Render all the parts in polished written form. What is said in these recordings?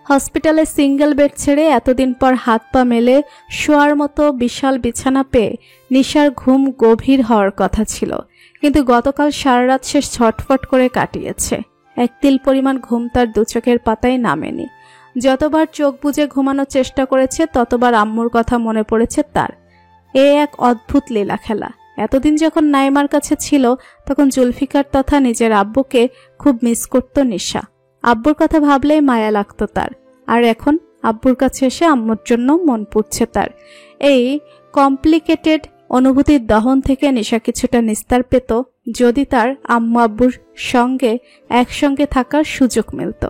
হসপিটালে single bed ছেড়ে এতদিন পর হাত পা মেলে শোয়ার মতো বিশাল বিছানা পেয়ে নিশার ঘুম গভীর হওয়ার কথা ছিল, কিন্তু গতকাল সারা রাত সে ছটফট করে কাটিয়েছে। এক তিল পরিমাণ ঘুম তার দু চোখের পাতায় নামেনি। যতবার চোখ বুজে ঘুমানোর চেষ্টা করেছে ততবার আম্মুর কথা মনে পড়েছে তার। এ এক অদ্ভুত লীলা খেলা। এতদিন যখন নাইমার কাছে ছিল তখন জুলফিকার তথা নিজের আব্বুকে খুব মিস করত নিশা। আব্বুর কথা ভাবলেই মায়া লাগতো তার। আর এখন আব্বুর কাছে এসে আম্মুর জন্য মন পুড়ছে তার। এই কমপ্লিকেটেড অনুভূতির দহন থেকে নিশা কিছুটা নিস্তার পেত যদি তার আম্মু আব্বুর সঙ্গে একসঙ্গে থাকার সুযোগ মিলত,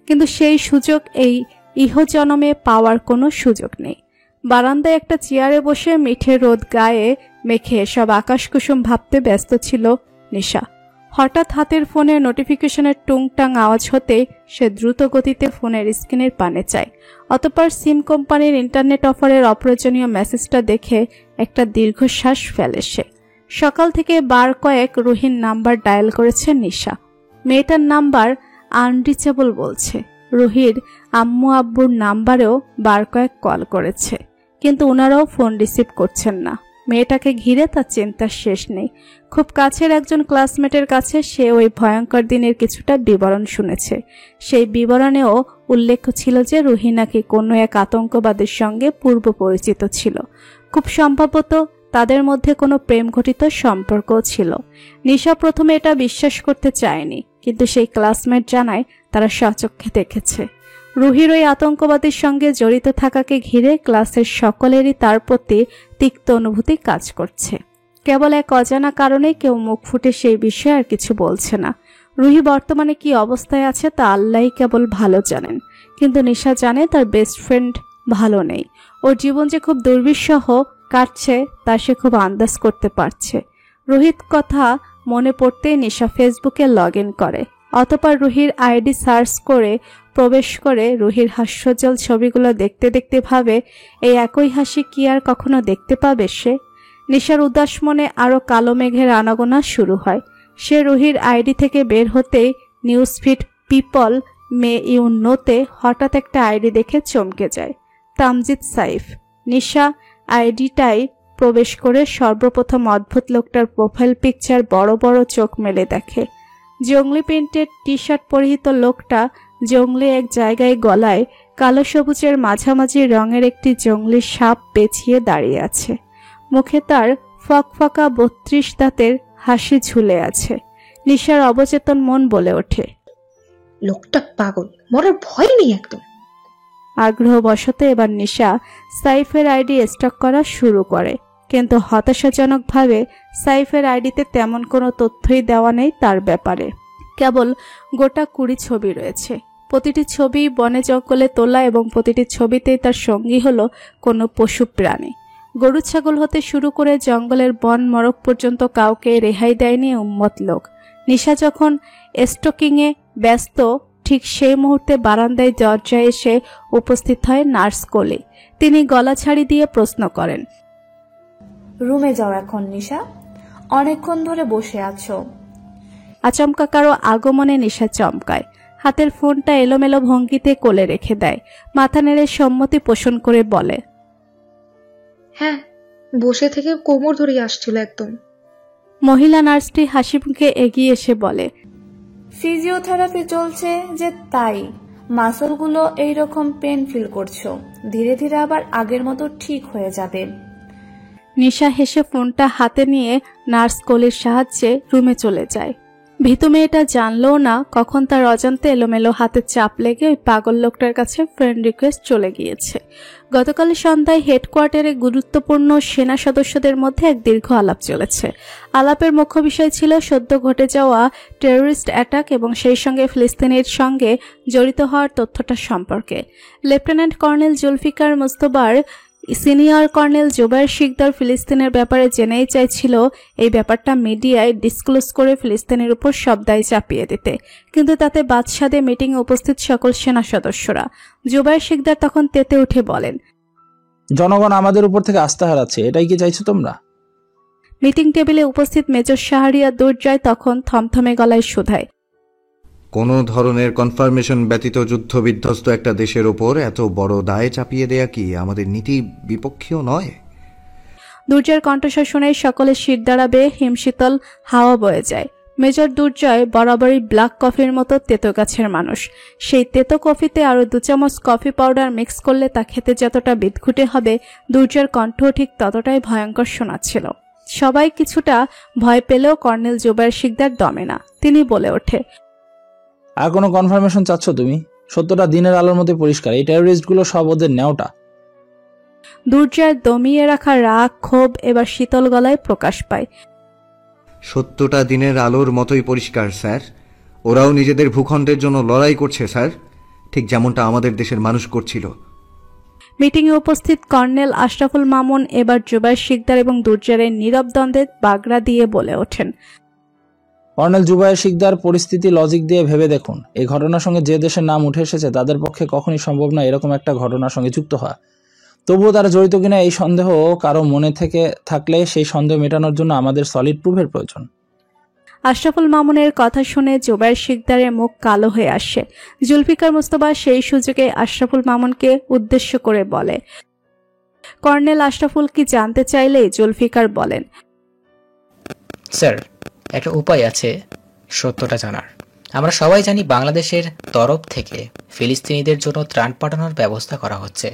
কিন্তু সেই সুযোগ এই ইহজনমে পাওয়ার কোনো সুযোগ নেই। বারান্দায় একটা চেয়ারে বসে মিঠে রোদ গায়ে মেখে সব আকাশকুসুম ভাবতে ব্যস্ত ছিল নিশা। হঠাৎ হাতের ফোনে নোটিফিকেশনের টুংটাং আওয়াজ হতে সে দ্রুত গতিতে ফোনের স্ক্রিনের পানে চায়। অতঃপর সিম কোম্পানির ইন্টারনেট অফারের অপ্রয়োজনীয় মেসেজটা দেখে একটা দীর্ঘশ্বাস ফেলে সে। সকাল থেকে বার কয়েক রুহির নাম্বার ডায়াল করেছে নিশা। মেয়েটার নাম্বার আনরিচেবল বলছে। রুহির আম্মু আব্বুর নাম্বারেও বার কয়েক কল করেছে, কিন্তু ওনারাও ফোন রিসিভ করছেন না। মেয়েটাকে ঘিরে তার চিন্তার শেষ নেই। খুব কাছের একজন ক্লাসমেটের কাছে সে ওই ভয়ঙ্কর দিনের কিছুটা বিবরণ শুনেছে। সেই বিবরণেও উল্লেখ ছিল যে রুহি নাকি কোনো এক আতঙ্কবাদের সঙ্গে পূর্ব পরিচিত ছিল। খুব সম্ভবত তাদের মধ্যে কোনো প্রেম ঘটিত সম্পর্কও ছিল। নিশা প্রথমে এটা বিশ্বাস করতে চায়নি, কিন্তু সেই ক্লাসমেট জানায় তারা স্বচক্ষে দেখেছে। রুহির ওই আতঙ্কবাদীর সঙ্গে জড়িত থাকাকে ঘিরে ক্লাসের সকলেরই তার প্রতি তিক্ত অনুভূতি কাজ করছে। কেবল এক অজানা কারণে কেউ মুখ ফুটে সেই বিষয়ে আর কিছু বলছে না। রুহি বর্তমানে কি অবস্থায় আছে তা আল্লাহই কেবল ভালো জানেন, কিন্তু নিশা জানে তার বেস্ট ফ্রেন্ড ভালো নেই। ওর জীবন যে খুব দুর্বিষহ কাটছে তা সে খুব আন্দাজ করতে পারছে। রোহিত কথা মনে পড়তেই নিশা ফেসবুকে লগ ইন করে। অতঃপর রুহির আইডি সার্চ করে প্রবেশ করে রুহির হাস্যজ্জ্বল ছবিগুলো দেখতে দেখতে ভাবে, এই একই হাসি কি আর কখনো দেখতে পাবে সে? নিশার উদাস মনে আরো কালো মেঘের আনাগোনা শুরু হয়। সে রুহির আইডি থেকে বের হতেই news feed people may you নোতে হঠাৎ একটা আইডি দেখে চমকে যায়। তামজিদ সাইফ। নিশা আইডিটাই প্রবেশ করে সর্বপ্রথম অদ্ভুত লোকটার প্রোফাইল পিকচার বড় বড় চোখ মেলে দেখে। জঙ্গলি প্রিন্টেড টি শার্ট পরিহিত লোকটা জঙ্গলি এক জায়গায় গলায় কালো সবুজের মাঝামাঝি রঙের একটি জঙ্গলি সাপ পেঁচিয়ে দাঁড়িয়ে আছে। মুখে তার ফকফকা 32 দাঁতের হাসি ঝুলে আছে। নিশার অবচেতন মন বলে ওঠে, লোকটা পাগল, মরার ভয় নেই একদম। আগ্রহবশত এবার নিশা সাইফের আইডি স্টক করা শুরু করে, কিন্তু হতাশাজনকভাবে সাইফের আইডিতে তেমন কোনো তথ্যই দেওয়া নেই তার ব্যাপারে। কেবল গোটা 20 ছবি রয়েছে। প্রতিটি ছবি বনে জঙ্গলে তোলা এবং প্রতিটি ছবিতেই তার সঙ্গী হলো কোনো পশু প্রাণী। গরু ছাগল হতে শুরু করে জঙ্গলের বন মরক পর্যন্ত কাউকে রেহাই দেয়নি উম্মত লোক। নিশা যখন স্টকিংয়ে ব্যস্ত ঠিক সেই মুহূর্তে বারান্দায় দরজায় এসে উপস্থিত হয় নার্স কোলি। তিনি গলা ছাড়ি দিয়ে প্রশ্ন করেন, রুমে যাও এখন নিশা, অনেকক্ষণ ধরে বসে আছো। আচমকা কারো আগমনে নিশা চমকায়। হাতের ফোনটা এলোমেলো ভঙ্গিতে কোলে রেখে দেয়। মাথা নেড়ে সম্মতি পোষণ করে বলে, হ্যাঁ, বসে থেকে কোমর ধরে আসছিল একদম। মহিলা নার্সটি হাসি মুখে এগিয়ে এসে বলে, ফিজিওথেরাপি চলছে যে তাই মাসলগুলো এইরকম পেন ফিল করছো, ধীরে ধীরে আবার আগের মতো ঠিক হয়ে যাবে। নিশা হেসে ফোনটা হাতে নিয়ে নার্স কোলির সাহায্যে রুমে চলে যায়। ভীতু মেয়েটা জানলও না কখন তার অজান্তে এলোমেলো হাতে চাপ লেগে ওই পাগল লোকটার কাছে ফ্রেন্ড রিকোয়েস্ট চলে গিয়েছে। গতকাল সন্ধ্যায় হেডকোয়ার্টারে গুরুত্বপূর্ণ সেনা সদস্যদের মধ্যে এক দীর্ঘ আলাপ চলেছে। আলাপের মুখ্য বিষয় ছিল সদ্য ঘটে যাওয়া টেররিস্ট অ্যাটাক এবং সেই সঙ্গে ফিলিস্তিনের সঙ্গে জড়িত হওয়ার তথ্যটা সম্পর্কে। লেফটেন্যান্ট কর্নেল জুলফিকার মুস্তফার সিনিয়র কর্নেল জুবায়ের শিকদার ফিলিস্তিনের ব্যাপারে জেনেই চাইছিল এই ব্যাপারটা মিডিয়ায় ডিসক্লোজ করে ফিলিস্তিনের উপর সব দায় চাপিয়ে দিতে, কিন্তু তাতে বাদশাদে মিটিংয়ে উপস্থিত সকল সেনা সদস্যরা। জুবায়ের শিকদার তখন তেতে উঠে বলেন, জনগণ আমাদের উপর থেকে আস্থা হারাচ্ছে, এটাই কি চাইছো তোমরা? মিটিং টেবিলে উপস্থিত মেজর শাহরিয়ার দুর্জয় তখন থমথমে গলায় শুধায়, কোনো ধরনের কনফার্মেশন ব্যতীত যুদ্ধবিধ্বস্ত একটা দেশের ওপর এত বড় দায় চাপিয়ে দেয়া কি আমাদের নীতি বিপক্ষীয় নয়? দুর্জয়ের কণ্ঠস্বর শুনে সকলে শির দাঁড়াবে, হিমশীতল হাওয়া বয়ে যায়। মেজর দুর্জয় বরাবরই ব্ল্যাক কফির মতো তেতো গাছের মানুষ। সেই তেতো কফিতে আরো 2 চামচ কফি পাউডার মিক্স করলে তা খেতে যতটা বিদঘুটে হবে, দুর্জয়ের কণ্ঠ ঠিক ততটাই ভয়ঙ্কর শোনাচ্ছিল। সবাই কিছুটা ভয় পেলেও কর্নেল জুবায়ের শিকদার দমে না। তিনি বলে ওঠে, আর কোনো কনফার্মেশন চাচ্ছ তুমি? সত্যটা দিনের আলোর মধ্যে পরিষ্কার, এই টেরোরিস্টগুলো সব ওদের নেওটা। দুর্জয়ের দমিয়ে রাখা রাগ ক্ষোভ এবার শীতল গলায় প্রকাশ পায়। সত্যটা দিনের আলোর মতোই পরিষ্কার স্যার। ওরাও নিজেদের ভূখণ্ডের জন্য লড়াই করছে স্যার, ঠিক যেমনটা আমাদের দেশের মানুষ করছিল। মিটিংয়ে উপস্থিত কর্নেল আশরাফুল মামুন এবার জুবায়ের শিকদার এবং দুর্জয়ের নীরব দ্বন্দ্বে বাগড়া দিয়ে বলে ওঠেন, কর্নেল জুবায়ের শিকদার, পরিস্থিতি লজিক দিয়ে ভেবে দেখুন। এই ঘটনার সঙ্গে যে দেশের নাম উঠে এসেছে তাদের পক্ষে কখনই সম্ভব নয় এরকম একটা ঘটনার সঙ্গে যুক্ত হওয়া। তবুও তারা জড়িত কিনা এই সন্দেহ কারো মনে থেকে থাকলে সেই সন্দেহ মেটানোর জন্য আমাদের সলিড প্রুফের প্রয়োজন। আশরাফুল মামুনের কথা শুনে জুবায়ের শিকদারের মুখ কালো হয়ে আসে। জুলফিকার মুস্তফা সেই সুযোগে আশরাফুল মামুনকে উদ্দেশ্য করে বলে। কর্নেল আশরাফুল কি জানতে চাইলে জুলফিকার বলেন, স্যার, একটা উপায় আছে সত্যটা জানার। আমরা সবাই জানি বাংলাদেশের তরফ থেকে ফিলিস্তিনিদের জন্য ত্রাণ পাঠানোর ব্যবস্থা করা হচ্ছে।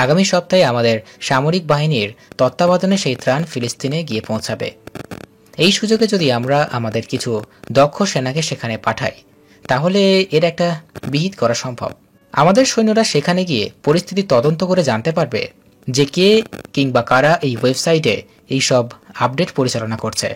আগামী সপ্তাহে আমাদের সামরিক বাহিনীর তত্ত্বাবধানে সেই ত্রাণ ফিলিস্তিনে গিয়ে পৌঁছাবে। এই সুযোগে যদি আমরা আমাদের কিছু দক্ষ সেনাকে সেখানে পাঠাই, তাহলে এর একটা বিহিত করা সম্ভব। আমাদের সৈন্যরা সেখানে গিয়ে পরিস্থিতি তদন্ত করে জানতে পারবে যে কে কিংবা কারা এই ওয়েবসাইটে এই সব আপডেট পরিচালনা করছে।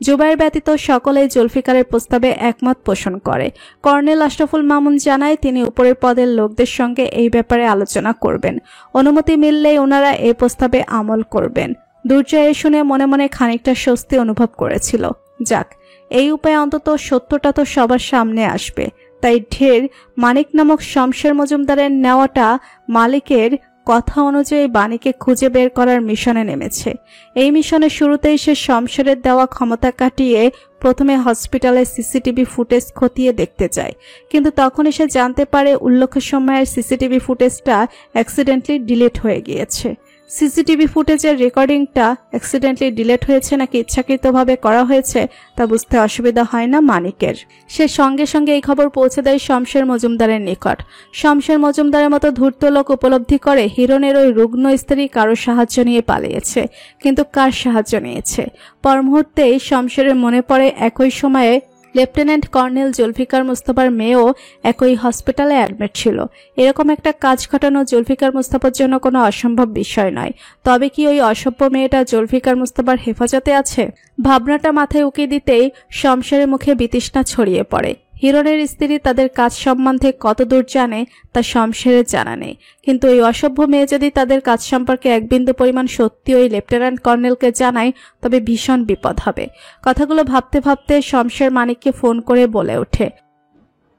জুবায়ের ব্যতীত সকলেই জুলফিকারের প্রস্তাবে একমত পোষণ করে। কর্নেল আশরাফুল মামুন জানায় তিনি উপরের পদের লোকদের সঙ্গে এই ব্যাপারে আলোচনা করবেন। অনুমতি মিললেই ওনারা এই প্রস্তাবে আমল করবেন। দুর্জয় শুনে মনে মনে খানিকটা স্বস্তি অনুভব করেছিল। যাক, এই উপায়ে অন্তত সত্যটা তো সবার সামনে আসবে। তাই ঢের মানিক নামক শমশের মজুমদারের নেওয়াটা মালিকের কথা অনুযায়ী বাণীকে খুঁজে বের করার মিশনে নেমেছে। এই মিশনের শুরুতেই সে শমশেরের দেওয়া ক্ষমতা কাটিয়ে প্রথমে হসপিটালের সিসিটিভি ফুটেজ খতিয়ে দেখতে যায়, কিন্তু তখনই সে জানতে পারে উল্লেখ্য সময়ের সিসিটিভি ফুটেজটা অ্যাক্সিডেন্টলি ডিলিট হয়ে গিয়েছে। সিসিটিভি ফুটেজের রেকর্ডিংটা অ্যাক্সিডেন্টলি ডিলিট হয়েছে নাকি ইচ্ছাকৃতভাবে করা হয়েছে তা বুঝতে অসুবিধা হয় না মানিকের। সে সঙ্গে সঙ্গে এই খবর পৌঁছে দেয় শমশের মজুমদারের নিকট। শমশের মজুমদারের মতো ধূর্ত লোক উপলব্ধি করে হিরণের ওই রুগ্ন স্ত্রী কারো সাহায্য নিয়ে পালিয়েছে, কিন্তু কার সাহায্য নিয়েছে? পর মুহূর্তেই শমশেরের মনে পড়ে একই সময়ে লেফটেন্যান্ট কর্নেল জুলফিকার মুস্তফার মেয়েও একই হসপিটালে অ্যাডমিট ছিল। এরকম একটা কাজ ঘটানো জুলফিকার মুস্তফার জন্য কোনো অসম্ভব বিষয় নয়। তবে কি ওই অসভ্য মেয়েটা জুলফিকার মুস্তফার হেফাজতে আছে? ভাবনাটা মাথায় উকি দিতেই শমশেরের মুখে বিতৃষ্ণা ছড়িয়ে পড়ে। হিরণের স্ত্রী তাদের কাজ সম্বন্ধে কতদূর জানে তা শমশেরের জানা নেই, কিন্তু ওই অসভ্য মেয়ে যদি তাদের কাজ সম্পর্কে এক বিন্দু পরিমাণ সত্যি ওই লেফটেন্যান্ট কর্নেলকে জানায় তবে ভীষণ বিপদ হবে। কথাগুলো ভাবতে ভাবতে শমশের মানিককে ফোন করে বলে ওঠে,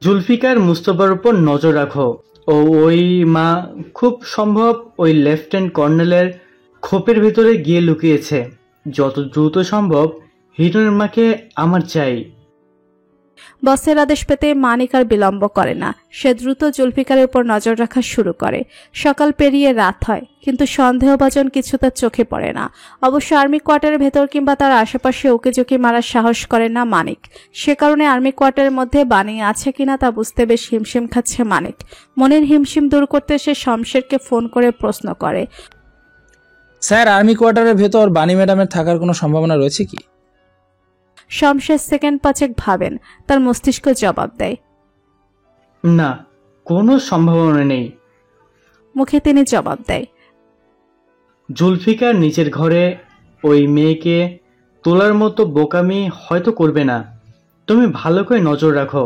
জুলফিকার মুস্তফার উপর নজর রাখো। ওই মা খুব সম্ভব ওই লেফটেন্যান্ট কর্নেলের খোপের ভেতরে গিয়ে লুকিয়েছে। যত দ্রুত সম্ভব হিরণের মাকে আমার চাই। বসের আদেশ পেতে মানিক আর বিলম্ব করে না। সে দ্রুত জুলফিকারের উপর নজর রাখা শুরু করে। সকাল পেরিয়ে রাত হয়, কিন্তু সন্দেহভাজন কিছু তার চোখে পড়ে না। অবশ্য আর্মি কোয়ার্টারের ভেতর কিংবা তার আশেপাশে উকিঝুঁকি মারার সাহস করে না মানিক। সে কারণে আর্মি কোয়ার্টারের মধ্যে বাণী আছে কিনা তা বুঝতে বেশ হিমশিম খাচ্ছে মানিক। মনের হিমশিম দূর করতে সে শমশেরকে ফোন করে প্রশ্ন করে, স্যার, আর্মি কোয়ার্টারের ভেতর বাণী ম্যাডামের থাকার কোনো সম্ভাবনা রয়েছে কি? শমশের সেকেন্ড 5 ভাবেন, তার মস্তিষ্ক জবাব দেয়, না, কোনো সম্ভাবনা নেই। মুখে তিনি জবাব দেয়, জুলফিকার নিচের ঘরে ওই মেয়েকে তোলার মতো বোকামি হয়তো করবে না। তুমি ভালো করে নজর রাখো।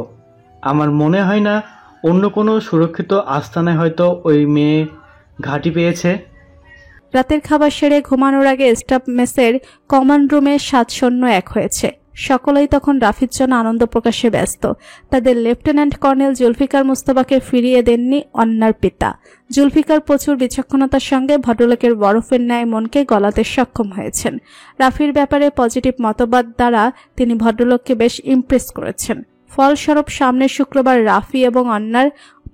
আমার মনে হয় না অন্য কোনো সুরক্ষিত আস্তানায় হয়তো ওই মেয়ে ঘাঁটি পেয়েছে। রাতের খাবার সেরে ঘুমানোর আগে স্টাফ মেসের কমন রুমে 701 হয়েছে। সকলেই তখন রাফির জন্য আনন্দ প্রকাশে ব্যস্ত। তাদের লেফটেন্যান্ট কর্নেল জুলফিকার মুস্তফাকে ফিরিয়ে দেননি অন্যার পিতা। জুলফিকার প্রচুর বিচক্ষণতার সঙ্গে ভদ্রলোকের বরফের ন্যায় মনকে গলাতে সক্ষম হয়েছেন। রাফির ব্যাপারে পজিটিভ মতবাদ দ্বারা তিনি ভদ্রলোককে বেশ ইমপ্রেস করেছেন। ফলস্বরূপ সামনের শুক্রবার রাফি এবং অন্যার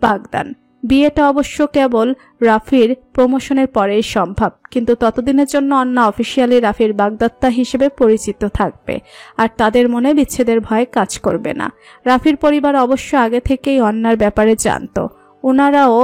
বাগদান। বিয়েটা অবশ্য কেবল রাফির প্রমোশনের পরেই সম্ভব, কিন্তু ততদিনের জন্য অন্না অফিসিয়ালি রাফির বাগদত্তা হিসেবে পরিচিত থাকবে, আর তাদের মনে বিচ্ছেদের ভয় কাজ করবে না। রাফির পরিবার অবশ্য আগে থেকেই অন্যার ব্যাপারে জানতো, ওনারাও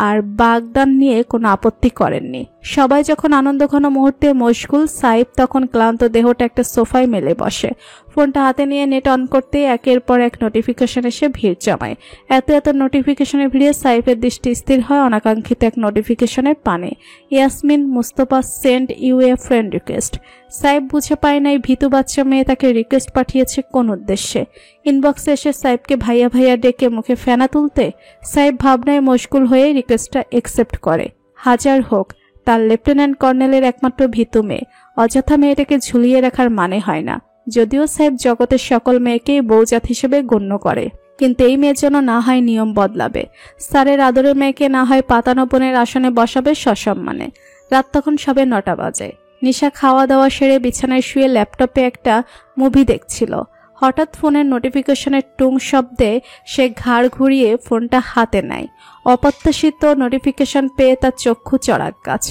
আর বাগদান নিয়ে কোনো আপত্তি করেননি। সবাই যখন আনন্দঘন মুহূর্তে মশগুল, সাইফ তখন ক্লান্ত দেহটা একটা সোফায় মেলে বসে। ফোনটা হাতে নিয়ে নেট অন করতে একের পর এক নোটিফিকেশন এসে ভিড় জমায়। এত নোটিফিকেশনের ভিড়ে সাইফের দৃষ্টি স্থির হয় অনাকাঙ্ক্ষিত এক নোটিফিকেশনের পানে। Yasmin Mustafa send you a friend request. Saif বুঝে পায় নাই ভীতু বাচ্চা মেয়ে তাকে রিকোয়েস্ট পাঠিয়েছে কোন উদ্দেশ্যে। ইনবক্সে এসে সাইফকে ভাইয়া ভাইয়া ডেকে মুখে ফেনা তুলতে সাইফ ভাবনায় মশগুল হয়ে রিকোয়েস্টটা একসেপ্ট করে। হাজার হোক তার লেফটেন্যান্ট কর্নেলের একমাত্র ভীতু মেয়ে, অযথা মেয়েটাকে ঝুলিয়ে রাখার মানে হয় না। যদিও সাইফ জগতের সকল মেয়েকেই বউজাত হিসেবে গণ্য করে, কিন্তু এই মেয়ের জন্য না হয় নিয়ম বদলাবে। স্যারের আদরের মেয়েকে না হয় পাতানো বোনের আসনে বসাবে সসম্মানে। রাত তখন সবে 9টা বাজে। নিশা খাওয়া দাওয়া সেরে বিছানায় শুয়ে ল্যাপটপে একটা মুভি দেখছিল। হঠাৎ ফোনের নোটিফিকেশনের টুং শব্দে সে ঘাড় ঘুরিয়ে ফোনটা হাতে নেয়। অপ্রত্যাশিত নোটিফিকেশন পেয়ে তার চক্ষু চড়াক গাছ।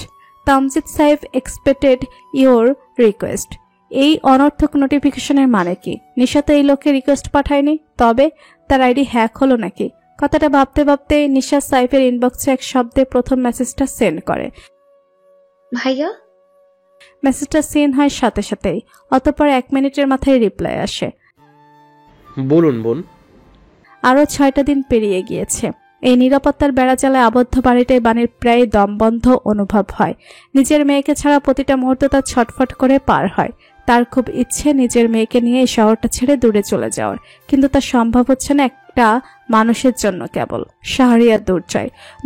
Tamjid Saif expected your request. এই অনর্থক নোটিফিকেশনের মানে কি? নিশা তো এই লোককে রিকোয়েস্ট পাঠায়নি, তবে তার আইডি হ্যাক হলো নাকি? কথাটা ভাবতে ভাবতে নিশা সাইফের ইনবক্সে এক শব্দে প্রথম মেসেজটা সেন্ড করে। ভাইয়া? মেসেজটা সেন্ড হয় সাথে সাথেই, অতঃপর 1 মিনিটের মাথায় রিপ্লাই আসে। বলুন বোন। আরো 6টা দিন পেরিয়ে গিয়েছে। এই নিরাপত্তার বেড়াজালায় আবদ্ধ বাড়িটায় বাণীর প্রায় দমবন্ধ অনুভব হয়। নিজের মেয়েকে ছাড়া প্রতিটা মুহূর্ত তার ছটফট করে পার হয়। তার খুব ইচ্ছে নিজের মেয়েকে নিয়ে এই শহরটা ছেড়ে দূরে চলে যাওয়ার, কিন্তু তা সম্ভব হচ্ছে না একটা মানুষের জন্য কেবল। শাহরিয়ার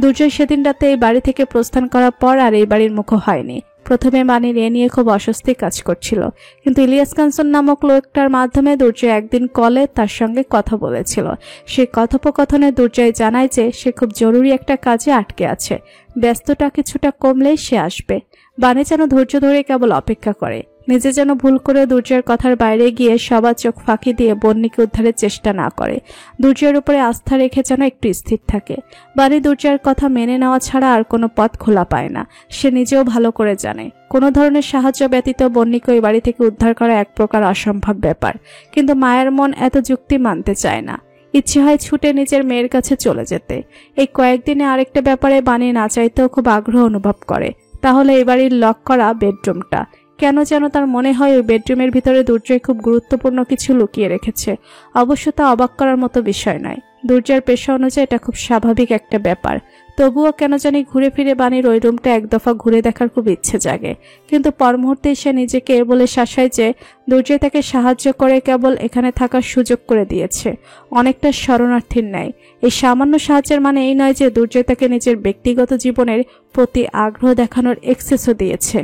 দুর্জয় সেদিন রাতে এই বাড়ি থেকে প্রস্থান করার পর আর এই বাড়ির মুখো হয়নি। প্রথমে বাণীর এ নিয়ে খুব অস্বস্তি কাজ করছিল, কিন্তু ইলিয়াস কাঞ্চন নামক লোকটার মাধ্যমে দুর্জয় একদিন কলে তার সঙ্গে কথা বলেছিল। সেই কথোপকথনে দুর্জয় জানায় যে সে খুব জরুরি একটা কাজে আটকে আছে, ব্যস্ততা কিছুটা কমলেই সে আসবে। বাণী যেন ধৈর্য ধরে কেবল অপেক্ষা করে, নিজে যেন ভুল করে দুর্জয়ের কথার বাইরে গিয়ে সবার চোখ ফাঁকি দিয়ে বন্যিকে উদ্ধারের চেষ্টা না করে। দুর্জয়ের উপরে আস্থা রেখে যেন একটু স্থির থাকে। বাণী দুর্জয়ের কথা মেনে নেওয়া ছাড়া আর কোনো পথ খোলা পায় না। সে নিজেও ভালো করে জানে কোনো ধরনের সাহায্য ব্যতীত বন্যিকে ওই বাড়ি থেকে উদ্ধার করা এক প্রকার অসম্ভব ব্যাপার, কিন্তু মায়ের মন এত যুক্তি মানতে চায় না। ইচ্ছে হয় ছুটে নিজের মেয়ের কাছে চলে যেতে। এই কয়েকদিনে আরেকটা ব্যাপারে বাণী না চাইতেও খুব আগ্রহ অনুভব করে, তাহলে এই বাড়ির লক করা বেডরুমটা। কেন যেন তার মনে হয় ওই বেডরুমের ভিতরে দুর্জয় খুব গুরুত্বপূর্ণ কিছু লুকিয়ে রেখেছে। অবশ্য তা অবাক করার মতো বিষয় নয়, দুর্জয়ের পেশা অনুযায়ী এটা খুব স্বাভাবিক একটা ব্যাপার। তবুও কেন জানি ঘুরে ফিরে বাণীর ওই রুমটা এক দফা ঘুরে দেখার খুব ইচ্ছে জাগে, কিন্তু পর মুহূর্তে সে নিজেকে বলে শাসায় যে দুর্জয় তাকে সাহায্য করে কেবল এখানে থাকার সুযোগ করে দিয়েছে, অনেকটা শরণার্থীর ন্যায়। এই সামান্য সাহায্যের মানে এই নয় যে দুর্জয় তাকে নিজের ব্যক্তিগত জীবনের প্রতি আগ্রহ দেখানোর এক্সেসও দিয়েছে।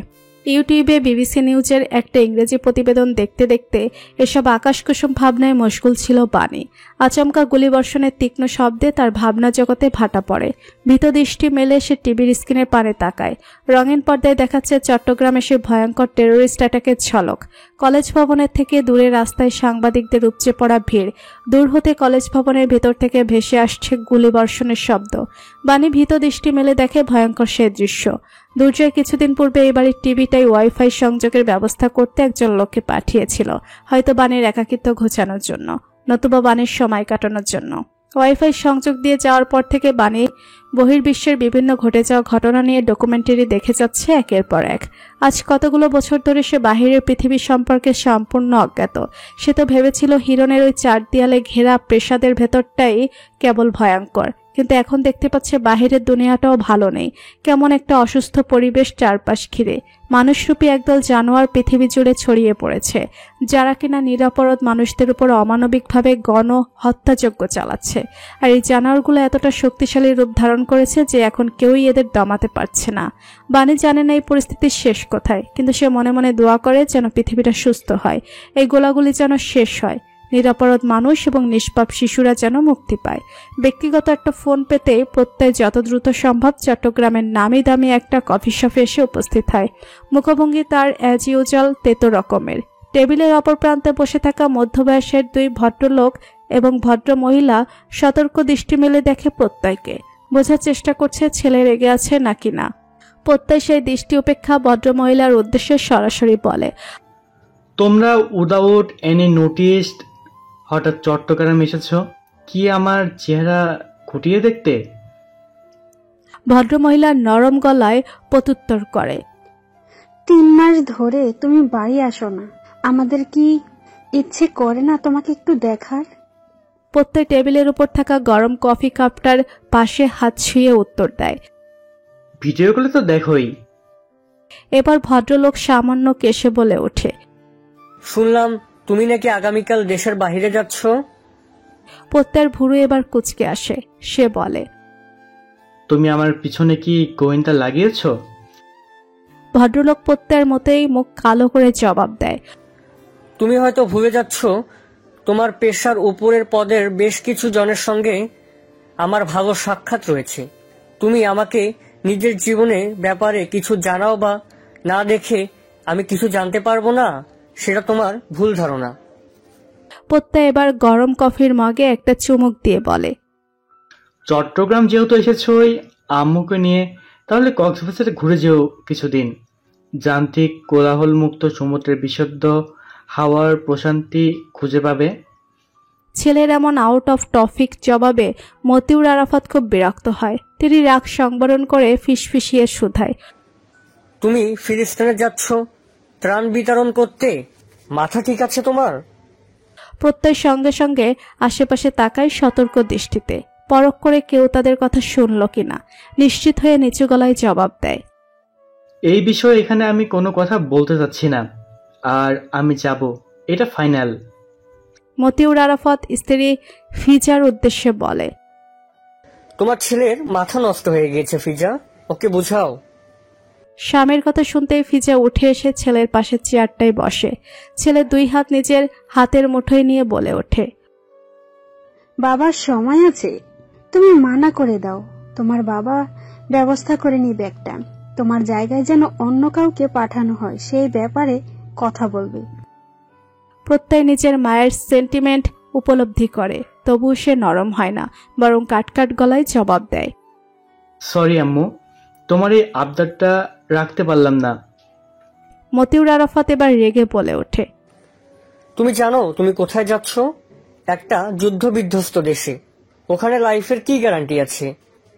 ইউটিউবে বিবিসি নিউজের একটা ইংরেজি প্রতিবেদন দেখতে দেখতে এসব আকাশকুসুম ভাবনায় মশগুল ছিল বাণী। আচমকা গুলিবর্ষণের তীক্ষ্ণ শব্দে তার ভাবনা জগতে ভাটা পড়ে। ভীত দৃষ্টি মেলে সে টিভির স্ক্রিনের পানে তাকায়। রঙিন পর্দায় দেখাচ্ছে চট্টগ্রামে সে ভয়ঙ্কর টেরোরিস্ট অ্যাটাকের ঝলক। কলেজ ভবনের থেকে দূরে রাস্তায় সাংবাদিকদের উপচে পড়া ভিড়। দূর হতে কলেজ ভবনের ভেতর থেকে ভেসে আসছে গুলিবর্ষণের শব্দ। বাণী ভীত দৃষ্টি মেলে দেখে ভয়ঙ্কর সে দৃশ্য। দুর্জয় কিছুদিন পূর্বে এই বাড়ির টিভিটাই ওয়াইফাই সংযোগের ব্যবস্থা করতে একজন লোককে পাঠিয়েছিল, হয়তো বাণীর একাকিত্ব ঘোচানোর জন্য, নতুবা বাণীর সময় কাটানোর জন্য। ওয়াইফাই সংযোগ দিয়ে যাওয়ার পর থেকে বাণী বহির্বিশ্বের বিভিন্ন ঘটে যাওয়া ঘটনা নিয়ে ডকুমেন্টারি দেখে যাচ্ছে একের পর এক। আজ কতগুলো বছর ধরে সে বাহিরের পৃথিবী সম্পর্কে সম্পূর্ণ অজ্ঞাত। সে তো ভেবেছিল হিরণের ওই 4 দেয়ালে ঘেরা প্রাসাদের ভেতরটাই কেবল ভয়ঙ্কর, কিন্তু এখন দেখতে পাচ্ছে বাহিরের দুনিয়াটাও ভালো নেই। কেমন একটা অসুস্থ পরিবেশ চারপাশ ঘিরে। মানুষরূপী একদল জানোয়ার পৃথিবী জুড়ে ছড়িয়ে পড়েছে, যারা কিনা নিরপরাধ মানুষদের উপর অমানবিকভাবে গণ হত্যাযজ্ঞ চালাচ্ছে। আর এই জানোয়ারগুলো এতটা শক্তিশালী রূপ ধারণ করেছে যে এখন কেউই এদের দমাতে পারছে না। বাণী জানে না এই পরিস্থিতির শেষ কোথায়, কিন্তু সে মনে মনে দোয়া করে যেন পৃথিবীটা সুস্থ হয়, এই গোলাগুলি যেন শেষ হয়, নিরপরাধ মানুষ এবং নিষ্পাপ শিশুরা যেন মুক্তি পায়। ব্যক্তিগত একটা ফোন পেতে প্রত্যয় যত দ্রুত সম্ভব চট্টগ্রামের নামি দামি একটা কফি শপে এসে উপস্থিত হয়। মুখভঙ্গি তার অ্যাজ ইউজুয়াল তেতো রকমের। টেবিলের অপর প্রান্তে বসে থাকা মধ্যবয়সের 2 ভদ্রলোক এবং ভদ্র মহিলা সতর্ক দৃষ্টি মেলে দেখে প্রত্যয়কে, বোঝার চেষ্টা করছে ছেলে রেগে আছে নাকি না। প্রত্যয় সেই দৃষ্টি উপেক্ষা ভদ্র মহিলার উদ্দেশ্যে সরাসরি বলে, তোমরা উইদাউট এনি নোটিস হঠাৎ চট্টগ্রাম এসেছ কি আমার চেহারা খুঁটিয়ে দেখতে? ভদ্রমহিলা নরম গলায় প্রত্যুত্তর করে, 3 মাস ধরে তুমি বাড়ি আসো না, আমাদের কি ইচ্ছে করে না তোমাকে একটু দেখার? প্রত্যয় টেবিলের উপর থাকা গরম কফি কাপটার পাশে হাত ছুঁয়ে উত্তর দেয়। ভিডিও কলে তো দেখোই। এবার ভদ্রলোক সামান্য কেশে বলে ওঠে, শুনলাম তুমি নাকি আগামীকাল দেশের বাইরে যাচ্ছ। প্রত্যয়ের ভুরু এবার কুঁচকে আসে, সে বলে, তুমি আমার পিছনে কি গোয়েন্দা লাগিয়েছ? ভদ্রলোক প্রত্যয়ের মতেই মুখ কালো করে জবাব দেয়, তুমি হয়তো ভুলে যাচ্ছ তোমার পেশার উপরের পদের বেশ কিছু জনের সঙ্গে আমার ভালো সাক্ষাৎ রয়েছে। তুমি আমাকে নিজের জীবনের ব্যাপারে কিছু জানাও বা না দেখে আমি কিছু জানতে পারবো না, সেটা তোমার ভুল ধারণা। প্রত্যয় এবার গরম কফির মগে একটা চুমুক দিয়ে বলে, চট্টগ্রাম যেহেতু এসেছো ওই আম্মুকে নিয়ে, তাহলে কক্সবাজারে ঘুরে যেও কিছুদিন। যান্ত্রিক কোলাহল মুক্ত সমুদ্রের বিশুদ্ধ হাওয়ার প্রশান্তি খুঁজে পাবে। ছেলের এমন আউট অফ টপিক জবাবে মতিউর আরাফাত খুব বিরক্ত হয়। তিনি রাগ সংবরণ করে ফিসফিসিয়ে শুধায়, তুমি ফিলিস্তিনে যাচ্ছ ত্রাণ বিতরণ করতে? মাথা ঠিক আছে তোমার? প্রত্যয় সঙ্গে সঙ্গে আশেপাশে তাকায় সতর্ক দৃষ্টিতে, পরখ করে কেউ তাদের কথা শুনল কিনা। নিশ্চিত হয়ে নিচু গলায় জবাব দেয়, এই বিষয়ে এখানে আমি কোনো কথা বলতে চাচ্ছি না, আর আমি যাব, এটা ফাইনাল। মতিউর আরাফাত স্ত্রী ফিজার উদ্দেশ্যে বলে, তোমার ছেলের মাথা নষ্ট হয়ে গেছে ফিজা, ওকে বুঝাও। স্বামীর কথা শুনতেই ফিজা উঠে এসে ছেলের পাশে চেয়ারটায় বসে। ছেলে 2 হাত নিজের হাতের মুঠোয় নিয়ে বলে ওঠে, বাবার সময় আছে, তুমি মানা করে দাও, তোমার বাবা ব্যবস্থা করে নিবে একটা। তোমার জায়গায় যেন অন্য কাউকে পাঠানো হয় সেই ব্যাপারে কথা বলবে। প্রত্যয় নিজের মায়ের সেন্টিমেন্ট উপলব্ধি করে, তবু সে নরম হয় না, বরং কাটকাট গলায় জবাব দেয়, সরি আম্মু, তোমার এই আবদারটা রাখতে পারলাম না। মতিউর আরাফাত এবার রেগে বলে ওঠে, তুমি জানো তুমি কোথায় যাচ্ছ? একটা যুদ্ধ বিধ্বস্ত দেশে। ওখানে লাইফের কি গ্যারান্টি আছে?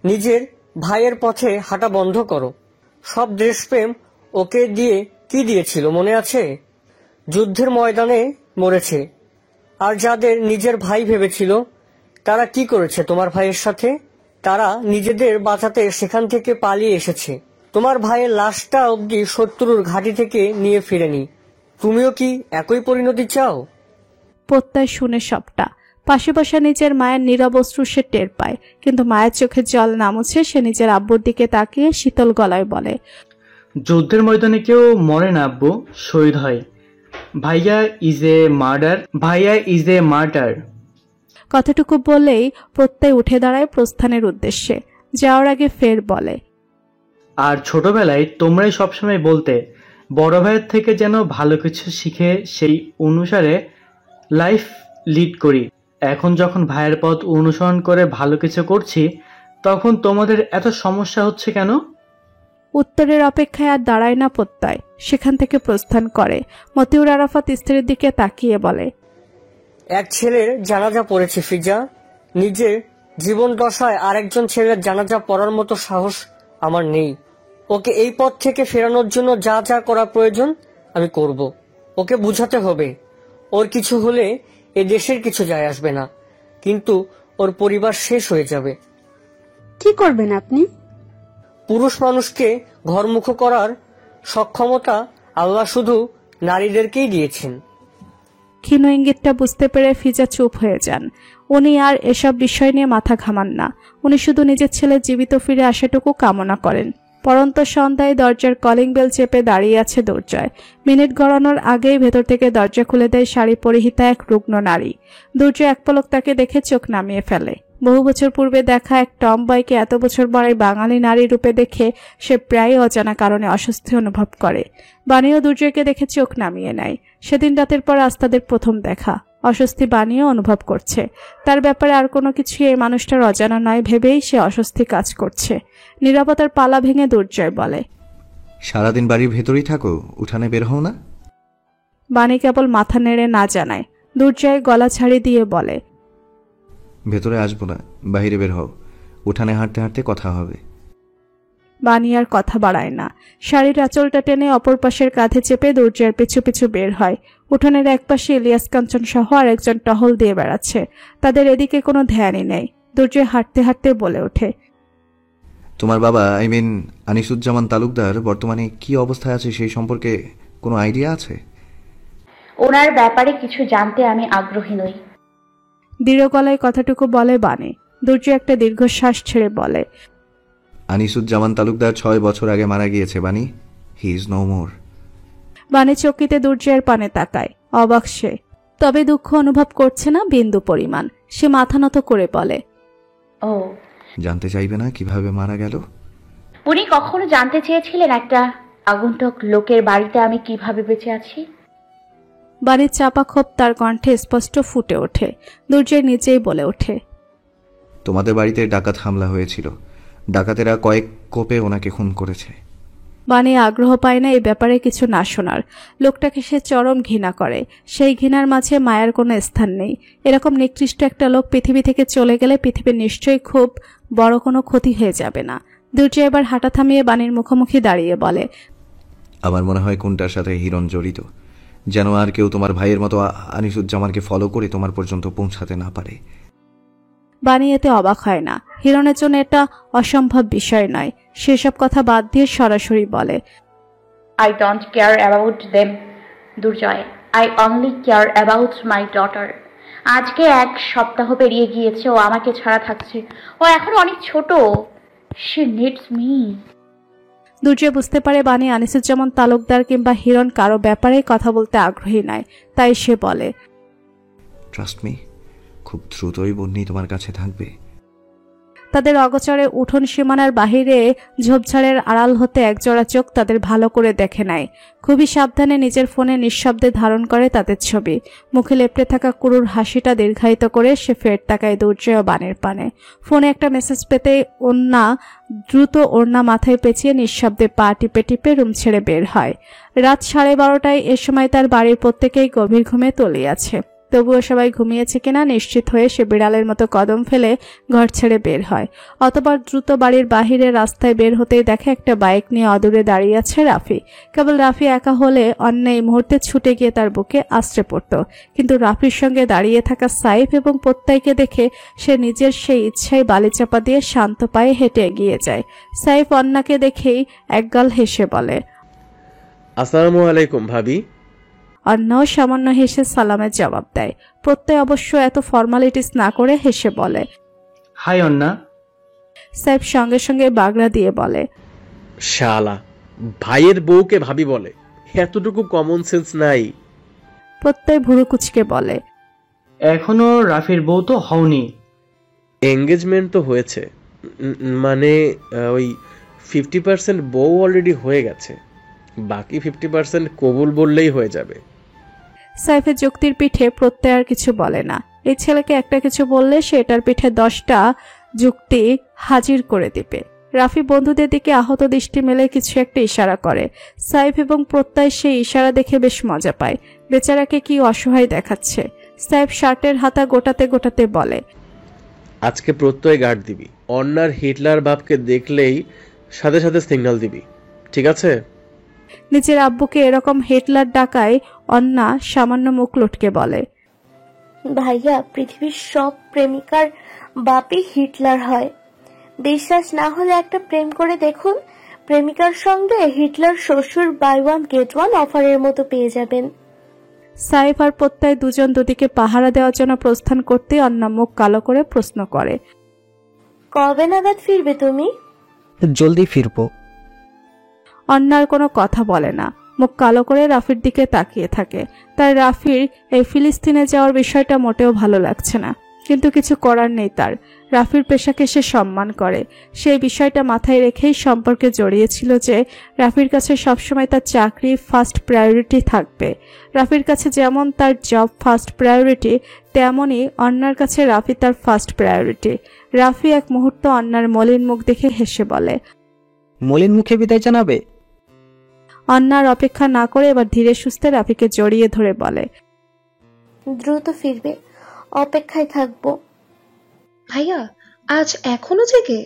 নিজের ভাইয়ের পথে হাঁটা বন্ধ করো। সব দেশপ্রেম ওকে দিয়ে কি দিয়েছিল মনে আছে? যুদ্ধের ময়দানে মরেছে। আর যাদের নিজের ভাই ভেবেছিল তারা কি করেছে তোমার ভাইয়ের সাথে? তারা নিজেদের বাঁচাতে সেখান থেকে পালিয়ে এসেছে। তোমার ভাইয়ের লাশটা অবধি শত্রুর ঘাঁটি থেকে নিয়ে ফিরেনি। তুমিও কি একই পরিণতি চাও? প্রত্যয় শুনে সবটা। পাশে বসা নিজের মায়ের নীরব অশ্রু সে টের পায়, কিন্তু মায়ের চোখে জল না মুছে সে নিজের আব্বুর দিকে তাকিয়ে শীতল গলায় বলে, যুদ্ধের ময়দানে কেউ মরে না আব্বু, শহীদ হয়। ভাইয়া ইজ এ মার্ডার, ভাইয়া ইজ এ মার্টার। কথাটুকু বলেই প্রত্যয় উঠে দাঁড়ায় প্রস্থানের উদ্দেশ্যে। যাওয়ার আগে ফের বলে, আর ছোটবেলায় তোমরাই সবসময় বলতে বড় ভাইয়ের থেকে যেন ভালো কিছু শিখে সেই অনুসারে লাইফ লিড করি। এখন যখন ভাইয়ের পথ অনুসরণ করে ভালো কিছু করছি, তখন তোমাদের এত সমস্যা হচ্ছে কেন? উত্তরের অপেক্ষায় আর দাঁড়ায় না প্রত্যয়, সেখান থেকে প্রস্থান করে। মতিউর আরাফাত স্ত্রীর দিকে তাকিয়ে বলে, এক ছেলের জানাজা পড়েছে ফিজা। নিজের জীবন দশায় আরেকজন ছেলের জানাজা পড়ার মতো সাহস আমার নেই। ওকে এই পথ থেকে ফেরানোর জন্য যা যা করা প্রয়োজন আমি করব। ওকে বুঝাতে হবে ওর কিছু হলে এ দেশের কিছু যায় আসবে না, কিন্তু ওর পরিবার শেষ হয়ে যাবে। কি করবেন আপনি? পুরুষ মানুষকে ঘরমুখ করার সক্ষমতা আল্লাহ শুধু নারীদেরকেই দিয়েছেন। ক্ষীণ ইঙ্গিতটা বুঝতে পেরে ফিজা চুপ হয়ে যান। উনি আর এসব বিষয় নিয়ে মাথা ঘামান না। উনি শুধু নিজের ছেলে জীবিত ফিরে আসাটুকু কামনা করেন। পরন্ত সন্ধ্যায় দরজার কলিং বেল চেপে দাঁড়িয়ে আছে দুর্জয়। মিনিট গড়ানোর আগেই ভেতর থেকে দরজা খুলে দেয় শাড়ি পরিহিতা এক রুগ্ন নারী। দুর্জয় এক পলক তাকে দেখে চোখ নামিয়ে ফেলে। বহু বছর পূর্বে দেখা এক টমবয়কে এত বছর পরে বাঙালি নারী রূপে দেখে সে প্রায় অজানা কারণে অস্বস্তি অনুভব করে। বাণীও দুর্জয়কে দেখে চোখ নামিয়ে নেয়। সেদিন রাতের পর আজ তাদের প্রথম দেখা। অস্বস্তি বাণীও অনুভব করছে। তার ব্যাপারে আর কোনো কিছুই এই মানুষটার অজানা নয় ভেবেই সে অস্বস্তি কাজ করছে। নীরবতার পালা ভেঙে দুর্জয় বলে, সারাদিন বাড়ির ভেতরেই থাকো, উঠানে বের হও না? বাণী কেবল মাথা নেড়ে না জানায়। দুর্জয় গলা ছাড়ি দিয়ে বলে, ভেতরে আসবো না, বাইরে বের হও, উঠানে হাঁটতে হাঁটতে কথা হবে। বাণী আর কথা বাড়ায় না। শাড়ির আঁচলটা টেনে অপর পাশের কাঁধে চেপে দুর্জয়ের পিছু পিছু বের হয়। উঠোনের একপাশে ইলিয়াস কাঞ্চন সহ আর একজন টহল দিয়ে বেড়াচ্ছে। তাদের এদিকে কোনো ধ্যানই নেই। দুর্জয় হাঁটতে হাঁটতে বলে ওঠে, তোমার বাবা আনিসুজ্জামান তালুকদার বর্তমানে কি অবস্থায় আছে সেই সম্পর্কে কোনো আইডিয়া আছে? ওনার ব্যাপারে কিছু জানতে আমি আগ্রহী নই। দৃঢ় গলায় কথাটুকু বলে বাণী। দুর্জয় একটা দীর্ঘশ্বাস ছেড়ে বলে, আনিসুজ্জামান তালুকদার 6 বছর আগে মারা গিয়েছে Bani. He is no more. Bani চকিতে দুর্জয়ের পানে তাকায়। অবাক সে, তবে দুঃখ অনুভব করছে না বিন্দু পরিমাণ। সে মাথা নত করে বলে, ও, জানতে চাইবে না কিভাবে মারা গেল? উনি কখনো জানতে চেয়েছিলেন একটা আগন্তুক লোকের বাড়িতে আমি কিভাবে বেঁচে আছি? বাণীর চাপা ক্ষোভ তার কণ্ঠে স্পষ্ট ফুটে ওঠে। দুর্জয় নিজেই বলে ওঠে, তোমাদের বাড়িতে ডাকাত হামলা হয়েছিল, ডাকাতেরা কয়েক কোপে ওনাকে খুন করেছে। বাণী আগ্রহ পায় না এই ব্যাপারে কিছু না শোনার। লোকটাকে সে চরম ঘৃণা করে। সেই ঘৃণার মাঝে মায়ার কোনো স্থান নেই। এরকম নিকৃষ্ট একটা লোক পৃথিবী থেকে চলে গেলে পৃথিবীর নিশ্চয়ই খুব বড় কোনো ক্ষতি হয়ে যাবে না। দুর্জয় এবার হাঁটা থামিয়ে বাণীর মুখোমুখি দাঁড়িয়ে বলে, আমার মনে হয় কোনটার সাথে হিরণ জড়িত, যেন আর কেউ তোমার ভাইয়ের মতো আনিসুজ্জামানকে ফলো করে তোমার পর্যন্ত পৌঁছাতে না পারে। বাণী এতে অবাক হয় না। হিরণের জন্য এটা অসম্ভব বিষয় নয়। সেসব কথা বাদ দিয়ে সরাসরি বলে, I don't care about them Durjoy, I only care about my daughter. আজকে 1 সপ্তাহ পেরিয়ে গিয়েছে ও আমাকে ছাড়া থাকছে। ও এখন অনেক ছোট। She needs me. দুর্জয় বুঝতে পারে বাণী আনিসুজ্জামান তালুকদার কিংবা হিরণ কারো ব্যাপারে কথা বলতে আগ্রহী নয়। তাই সে বলে, ট্রাস্ট মি, খুব দ্রুতই বন্যি তোমার কাছে থাকবে। তাদের অগোচরে উঠোন সীমানার বাহিরে ঝোপঝাড়ের আড়াল হতে একজোড়া চোখ তাদের ভালো করে দেখে নেয়। খুবই সাবধানে নিজের ফোনে নিঃশব্দে ধারণ করে তাদের ছবি। মুখে লেপটে থাকা কুরুর হাসিটা দীর্ঘায়িত করে সে ফের তাকায় দুর্জয় ও বাণীর পানে। ফোনে একটা মেসেজ পেতে দ্রুত ওড়না মাথায় পেঁচিয়ে নিঃশব্দে পা টিপে টিপে রুম ছেড়ে বের হয়। রাত 12:30টায় এ সময় তার বাড়ির প্রত্যেকেই গভীর ঘুমে তলিয়েছে। তবুও সবাই ঘুমিয়েছে কিনা নিশ্চিত হয়ে সে বিড়ালের মতো কদম ফেলে ঘর ছেড়ে বের হয়। অতঃপর দ্রুত বাড়ির বাহিরে রাস্তায় বের হতেই দেখে একটা বাইক নিয়ে অদূরে দাঁড়িয়ে আছে রাফি। কেবল রাফি একা হলে অন্য এই মুহূর্তে ছুটে গিয়ে তার বুকে আশ্রে পড়ত, কিন্তু রাফির সঙ্গে দাঁড়িয়ে থাকা সাইফ এবং প্রত্যয়কে দেখে সে নিজের সেই ইচ্ছায় বালিচাপা দিয়ে শান্ত পায়ে হেঁটে এগিয়ে যায়। সাইফ অন্নাকে দেখেই একগাল হেসে বলে, আসসালামু আলাইকুম ভাবি। অন্যও সামান্য হেসে সালামের জবাব দেয়। প্রত্যয় অবশ্য এত ফর্মালিটিস না করে হেসে বলে, হাই অন্না। সাইফ সঙ্গে সঙ্গে বাগড়া দিয়ে বলে, শালা, ভাইয়ের বউকে ভাবি বলে, এতটুকু কমন সেন্স নাই। প্রত্যয় ভুরু কুচকে বলে, এখনো রাফির বউ তো হওনি। এঙ্গেজমেন্ট তো হয়েছে, মানে ওই 50% বউ অলরেডি হয়ে গেছে, বাকি 50% কবুল বললেই হয়ে যাবে। সাইফের যুক্তির পিঠে প্রত্যয় আর কিছু বলে না। এই ছেলেকে একটা কিছু বললে সে এটার পিঠে 10টা যুক্তি হাজির করে দিবে। রাফি বন্ধুদের দিকে আহত দৃষ্টি মেলে কিছু একটা ইশারা করে। সাইফ এবং প্রত্যয় সেই ইশারা দেখে বেশ মজা পায়। বেচারাকে কি অসহায় দেখাচ্ছে। সাইফ শার্টের হাতা গোটাতে গোটাতে বলে, আজকে প্রত্যয় গার্ড দিবি, অন্যার হিটলার বাপকে দেখলেই সাথে সাথে সিগন্যাল দিবি, ঠিক আছে? নিজের আব্বুকে এরকম হিটলার ডাকায় অন্না সামান্য মুখ লটকে বলে, ভাইয়া, পৃথিবীর সব প্রেমিকার বাপই হিটলার হয়। বিশ্বাস না হলে একটা প্রেম করে দেখুন, প্রেমিকার সঙ্গে হিটলার শ্বশুর বাই 1 get 1 অফারের মতো পেয়ে যাবেন। সাইফ আর প্রত্যয় দুজন দুদিকে পাহারা দেওয়ার জন্য প্রস্থান করতে অন্না মুখ কালো করে প্রশ্ন করে, কবে নাগাদ ফিরবে তুমি? জলদি ফিরবো। অন্যার কোনো কথা বলে না, মুখ কালো করে রাফির দিকে তাকিয়ে থাকে। তার রাফির এই ফিলিস্তিনে যাওয়ার বিষয়টা মোটেও ভালো লাগছে না। কিন্তু কিছু করার নেই তার। রাফির পেশাকে সে সম্মান করে। সেই বিষয়টা মাথায় রেখেই সম্পর্কে জড়িয়েছিল যে রাফির কাছে সবসময় তার চাকরি ফার্স্ট প্রায়োরিটি থাকবে। রাফির কাছে যেমন তার জব ফার্স্ট প্রায়োরিটি, তেমনই অন্যার কাছে রাফি তার ফার্স্ট প্রায়োরিটি। রাফি এক মুহূর্ত অন্যার মলিন মুখ দেখে হেসে বলে, মলিন মুখে বিদায় জানাবে? অন্যার অপেক্ষা না করে এবার ধীরে সুস্থে রাফিকে জড়িয়ে ধরে বলে, দ্রুত ফিরবে, অপেক্ষায় থাকবো। ভাইয়া আজ এখনো জেগে?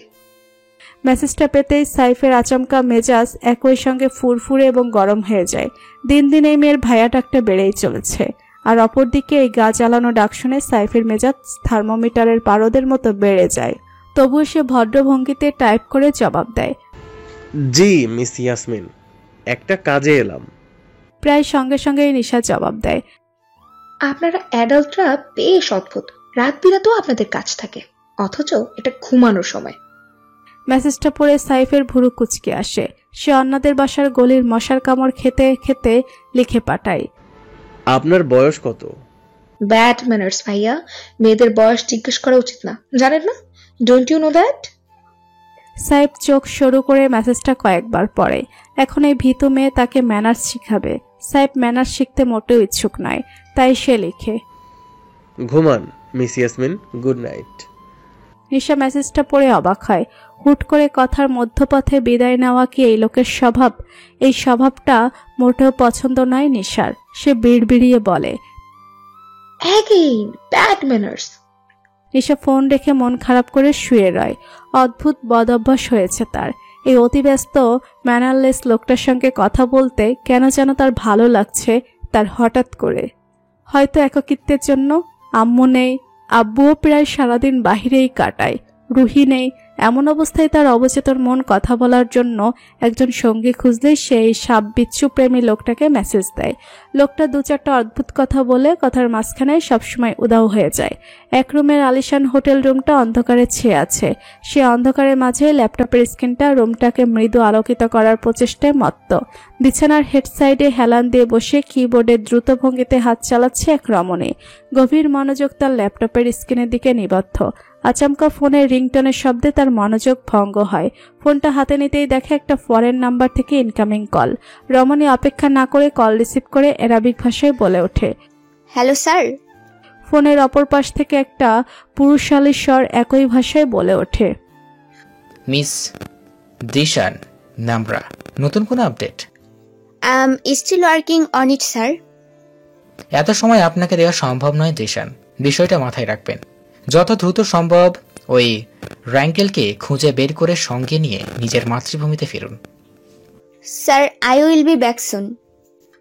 মেসেজটা পেতেই সাইফের আচমকা মেজাজ একই সঙ্গে ফুরফুরে এবং গরম হয়ে যায়। দিন দিন এই মেয়ের ভাইয়া ডাকটা বেড়েই চলেছে। আর অপরদিকে এই গা জ্বালানো ডাক শুনে সাইফের মেজাজ থার্মোমিটারের পারদের মতো বেড়ে যায়। তবুও সে ভদ্রভঙ্গিতে টাইপ করে জবাব দেয়, জি মিস ইয়াসমিন, একটা কাজে এলাম। প্রায় সঙ্গে সঙ্গেই নিশা জবাব দেয়, আপনারা অ্যাডাল্টরা বেশ অদ্ভুত, রাত বিরাতেও আপনাদের কাজ থাকে, অথচ এটা ঘুমানোর সময়। মেসেজটা পড়ে সাইফের ভুরু কুচকে আসে। সে অন্যদের বাসার গলির মশার কামড় খেতে খেতে লিখে পাঠায়, আপনার বয়স কত? ব্যাড ম্যানার্স ভাইয়া, মেয়েদের বয়স জিজ্ঞেস করা উচিত না, জানেন না? Don't you know that? Saif চোখ সরু করে মেসেজটা কয়েকবার পড়ে। এখন এই ভীতু মেয়ে তাকে ম্যানার্স শিখাবে। সাইফ ম্যানার্স শিখতে মোটেও ইচ্ছুক নয়, তাই সে লিখে, ঘুমান মিস ইয়াসমিন, গুড নাইট। নিশা মেসেজটা পড়ে অবাক হয়। হুট করে কথার মধ্যপথে বিদায় নেওয়া কি এই লোকের স্বভাব? এই স্বভাবটা মোটেও পছন্দ নয় নিশার। সে বিড়বিড়িয়ে বলে, অ্যাগেইন ব্যাড ম্যানার্স। নিশা ফোন রেখে মন খারাপ করে শুয়ে রয়। অদ্ভুত বদঅভ্যাস হয়েছে তার। এই অতিব্যস্ত ম্যানারলেস লোকটার সঙ্গে কথা বলতে কেন যেন তার ভালো লাগছে তার হঠাৎ করে। হয়তো একাকিত্বের জন্য। আম্মু নেই, আব্বুও প্রায় সারাদিন বাহিরেই কাটায়। রুহি নেই। এমন অবস্থায় তার অবচেতন মন কথা বলার জন্য একজন সঙ্গী খুঁজলেই সেই সাপ বিচ্ছু প্রেমী লোকটাকে মেসেজ দেয়। লোকটা দু চারটা অদ্ভুত কথা বলে কথার মাঝখানে সবসময় উধাও হয়ে যায়। এক রুমের আলিশান হোটেল রুমটা অন্ধকারে ছেয়ে আছে। সে অন্ধকারের মাঝে ল্যাপটপের স্ক্রিনটা রুমটাকে মৃদু আলোকিত করার প্রচেষ্টায় মত্ত। বিছানার হেড সাইডে হেলান দিয়ে বসে কিবোর্ডে দ্রুত ভঙ্গিতে হাত চালাচ্ছে এক রমণী। গভীর মনোযোগ তার ল্যাপটপের স্ক্রিনের দিকে নিবদ্ধ। আচমকা ফোনের রিংটনের শব্দে তার মনোযোগ ভঙ্গ হয়। ফোনটা হাতে নিতেই দেখে একটা ফরেন নাম্বার থেকে ইনকামিং কল। রমণী অপেক্ষা না করে কল রিসিভ করে অ্যারাবিক ভাষায় বলে ওঠে, হ্যালো স্যার। ফোনের অপর পাশ থেকে একটা পুরুষালী স্বর একই ভাষায় বলে ওঠে, মিস দিশান নামরা, নতুন কোনো update? Still working on it sir. এত সময় আপনাকে দেওয়া সম্ভব নয় দিশান, বিষয়টা মাথায় রাখবেন। যত দ্রুত সম্ভব ওই র্যাঙ্কেলকে খুঁজে বের করে সঙ্গে নিয়ে নিজের মাতৃভূমিতে ফিরুন। Sir, I will be back soon.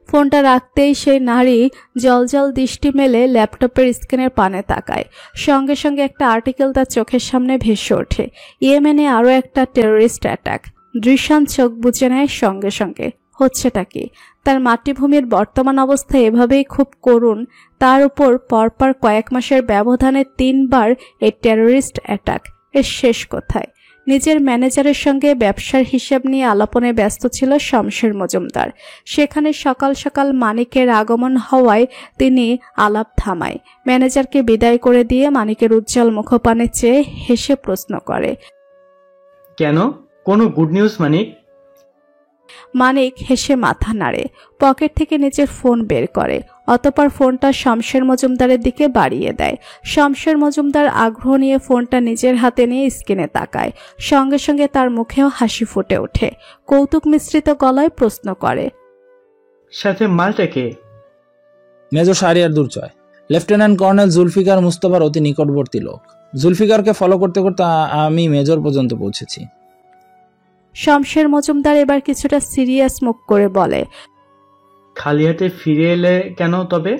ফোনটা রাখতেই সেই নারী জলজল দৃষ্টি মেলে ল্যাপটপের স্ক্রিনের পানে তাকায়। সঙ্গে সঙ্গে একটা আর্টিকেল তার চোখের সামনে ভেসে ওঠে। ইয়েমেনে আরও একটা টেরোরিস্ট অ্যাটাক। দৃশ্যান চোখ বুজে নেয় সঙ্গে সঙ্গে। হচ্ছেটা কি? তার মাতৃভূমির বর্তমান অবস্থা এভাবেই খুব করুণ। তার উপর পরপর কয়েক মাসের ব্যবধানে 3 বার এই টেরোরিস্ট অ্যাটাক। এর শেষ কোথায়? নিজের ম্যানেজারের সঙ্গে ব্যবসার হিসাব নিয়ে আলাপনে ব্যস্ত ছিল শমশের মজুমদার। সেখানে সকাল সকাল মানিকের আগমন হওয়ায় তিনি আলাপ থামায়। ম্যানেজারকে বিদায় করে দিয়ে মানিকের উজ্জ্বল মুখপানে চেয়ে হেসে প্রশ্ন করে, কেন, কোনো গুড নিউজ মানিক? মানিক হেসে মাথা নাড়ে। পকেট থেকে নিজের ফোন বের করে। অতঃপর ফোনটা শমশের মজুমদারের দিকে বাড়িয়ে দেয়। শমশের মজুমদার আগ্রহ নিয়ে ফোনটা নিজের হাতে নিয়ে স্ক্রিনে তাকায়। সঙ্গে সঙ্গে তার মুখেও হাসি ফুটে ওঠে। কৌতুক মিশ্রিত গলায় প্রশ্ন করে, সাথে মালটা কে? মেজর শাহরিয়ার দুর্জয়, লেফটেন্যান্ট কর্নেল জুলফিকার মুস্তফার অতি নিকটবর্তী লোক। জুলফিকারকে ফলো করতে করতে আমি মেজর পর্যন্ত পৌঁছেছি। শমশের মজুমদার এবার কিছুটা সিরিয়াস মুখ করে বলে, খালি হাতে ফিরে এলে কেন তবে?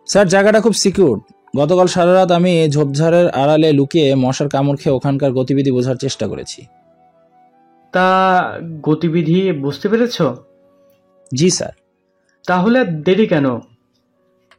স্যার, জায়গাটা খুব সিকিউর। গতকাল সারা রাত আমি ঝোপঝাড়ের আড়ালে লুকিয়ে মশার কামড় খেয়ে ওখানকার গতিবিধি বোঝার চেষ্টা করেছি। তা গতিবিধি বুঝতে পেরেছ? জি স্যার। তাহলে দেরি কেন?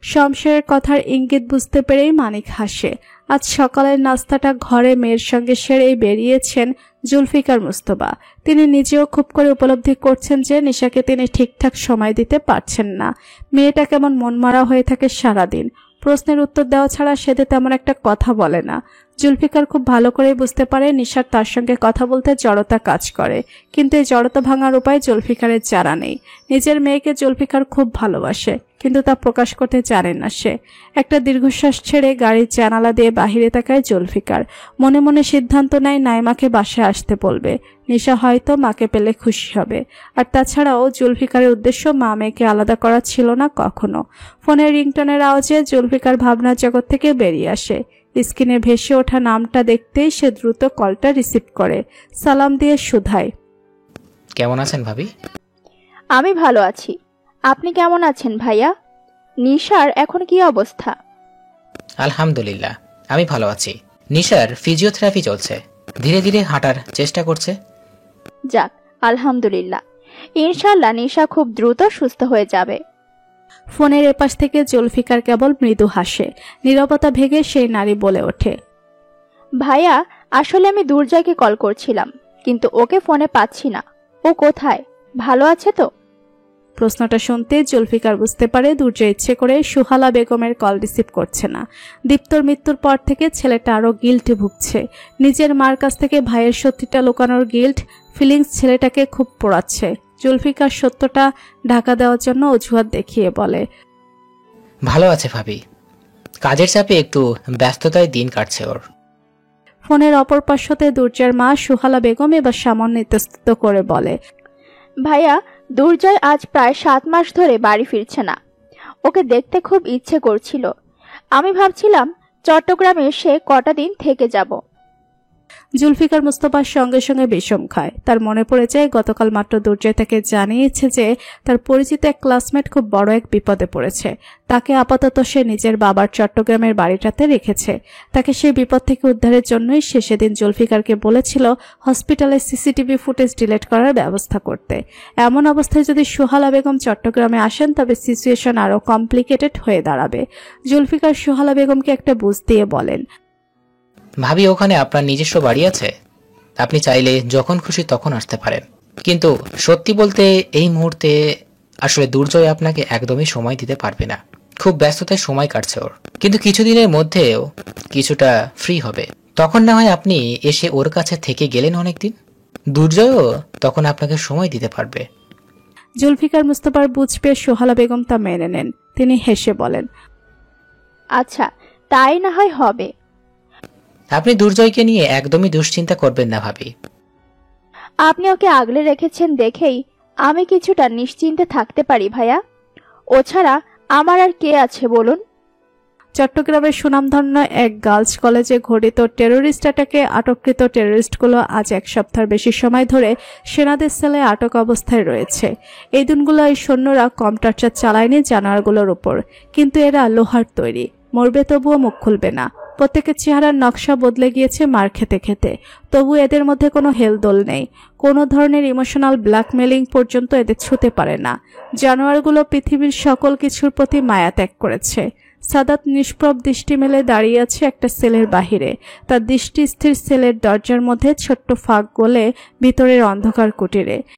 শমশেরের কথার ইঙ্গিত বুঝতে পেরেই মানিক হাসে। আজ সকালের নাস্তাটা ঘরে মেয়ের সঙ্গে সেরেই বেরিয়েছেন জুলফিকার মুস্তফা। তিনি নিজেও খুব করে উপলব্ধি করছেন যে নিশাকে তিনি ঠিকঠাক সময় দিতে পারছেন না। মেয়েটা কেমন মনমারা হয়ে থাকে সারাদিন। প্রশ্নের উত্তর দেওয়া ছাড়া সেতে তেমন একটা কথা বলে না। জুলফিকার খুব ভালো করে বুঝতে পারে নিশার তার সঙ্গে কথা বলতে জড়তা কাজ করে, কিন্তু এই জড়তা ভাঙার উপায় জুলফিকারের জানা নেই। নিজের মেয়েকে জুলফিকার খুব ভালোবাসে, কিন্তু তা প্রকাশ করতে জানে না সে। একটা দীর্ঘশ্বাস ছেড়ে গাড়ির জানালা দিয়ে বাহিরে তাকায় জুলফিকার। মনে মনে সিদ্ধান্ত নেয় নাইমাকে বাসায় আসতে বলবে। নিশা হয়তো মাকে পেলে খুশি হবে। আর তাছাড়াও জুলফিকারের উদ্দেশ্য মা মেয়েকে আলাদা করা ছিল না কখনো। ফোনের রিংটনের আওয়াজে জুলফিকার ভাবনার জগৎ থেকে বেরিয়ে আসে। স্ক্রিনে ভেসে ওঠা নামটা দেখতেই সে দ্রুত কলটা রিসিভ করে। সালাম দিয়ে শুধায়, কেমন আছেন ভাবি? আমি ভালো আছি, আপনি কেমন আছেন ভাইয়া? নিশার এখন কি অবস্থা? আলহামদুলিল্লাহ, আমি ভালো আছি। নিশার ফিজিওথেরাপি চলছে, ধীরে ধীরে হাঁটার চেষ্টা করছে। যাক, আলহামদুলিল্লাহ, ইনশাল্লাহ নিশা খুব দ্রুত সুস্থ হয়ে যাবে। ফোনের এপাশ থেকে জুলফিকার কেবল মৃদু হাসে। নীরবতা ভেঙে সেই নারী বলে ওঠে, ভাইয়া, আসলে আমি দুর্জয়কে কল করছিলাম, কিন্তু ওকে ফোনে পাচ্ছি না। ও কোথায়? ভালো আছে তো? প্রশ্নটা শুনতে জুলফিকার বুঝতে পারে দুর্জয় ইচ্ছে করে সুহালা বেগমের কল রিসিভ করছে না। দীপ্তর মৃত্যুর পর থেকে ছেলেটা আরো গিল্টে ভুগছে। নিজের মার কাছ থেকে ভাইয়ের সত্যিটা লুকানোর গিল্ট ফিলিংস ছেলেটাকে খুব পোড়াচ্ছে। জুলফিকার সত্যটা ঢাকা দেওয়ার জন্য অজুহাত দেখিয়ে বলে, ভালো আছে ভাবি, কাজের চাপে একটু ব্যস্ততায় দিন কাটছে ওর। ফোনের অপর পার্শ্বতে দুর্জয়ের মা সুহালা বেগম এবার সামান্য ইতস্তত করে বলে, ভাইয়া, দুর্জয় আজ প্রায় 7 মাস ধরে বাড়ি ফিরছে না। ওকে দেখতে খুব ইচ্ছে করছিল। আমি ভাবছিলাম চট্টগ্রামে এসে কটা দিন থেকে যাব। জুলফিকার মুস্তফার সঙ্গে সঙ্গে বিষম খায়। তার মনে পড়ে যায় গতকাল মাত্র দুর্জয় তাকে জানিয়েছে যে তার পরিচিত এক ক্লাসমেট খুব বড় এক বিপদে পড়েছে। তাকে আপাতত সে নিজের বাবার চট্টগ্রামের বাড়িটাতে রেখেছে। তাকে সেই বিপদ থেকে উদ্ধারের জন্যই সে সেদিন জুলফিকারকে বলেছিল হসপিটালের সিসিটিভি ফুটেজ ডিলিট করার ব্যবস্থা করতে। এমন অবস্থায় যদি সুহালা বেগম চট্টগ্রামে আসেন তবে সিচুয়েশন আরো কমপ্লিকেটেড হয়ে দাঁড়াবে। জুলফিকার সুহালা বেগমকে একটা বুঝ দিয়ে বলেন, ভাবি, ওখানে আপনার নিজস্ব বাড়ি আছে, আপনি চাইলে যখন খুশি তখন আসতে পারেন। কিন্তু সত্যি বলতে এই মুহূর্তে আসলে দুর্জয় আপনাকে একদমই সময় দিতে পারবে না। খুব ব্যস্ততায় সময় কাটছে ওর, কিন্তু কিছুদিনের মধ্যেও কিছুটা ফ্রি হবে। তখন না হয় আপনি এসে ওর কাছে থেকে গেলেন অনেকদিন, দুর্জয়ও তখন আপনাকে সময় দিতে পারবে। জুলফিকার মুস্তফার বুঝ পেয়ে সুহালা বেগম তা মেনে নেন। তিনি হেসে বলেন, আচ্ছা, তাই না হয় হবে। আপনি দুর্জয়কে নিয়ে একদমই দুশ্চিন্তা করবেন না ভাবি। আপনি ওকে আগলে রেখেছেন দেখেই আমি কিছুটা নিশ্চিন্তে থাকতে পারি ভাইয়া। ও ছাড়া আমার আর কে আছে বলুন? চট্টগ্রামের সুনামধন্য এক গার্লস কলেজে ঘটিত টেরোরিস্ট অ্যাটাকে আটককৃত টেরোরিস্টগুলো আজ 1 সপ্তাহের বেশি সময় ধরে সেনাদের সেলে আটক অবস্থায় রয়েছে। এই দিনগুলো এই সৈন্যরা কম টর্চার চালায়নি জানোয়ারগুলোর উপর, কিন্তু এরা লোহার তৈরি, মরবে তবুও মুখ খুলবে না। প্রত্যেকের চেহারার নকশা বদলে গিয়েছে মার খেতে খেতে, তবু এদের মধ্যে কোনো হেলদোল নেই। কোনো ধরনের ইমোশনাল ব্ল্যাকমেলিং পর্যন্ত এদের ছুঁতে পারে না। জানোয়ারগুলো পৃথিবীর সকল কিছুর প্রতি মায়া ত্যাগ করেছে। সাদাত নিষ্প্রভ দৃষ্টি মেলে দাঁড়িয়ে আছে একটা সেলের বাহিরে। তার দৃষ্টি স্থির সেলের দরজার মধ্যে ছোট্ট ফাঁক গলে ভিতরের অন্ধকার কুটিরে।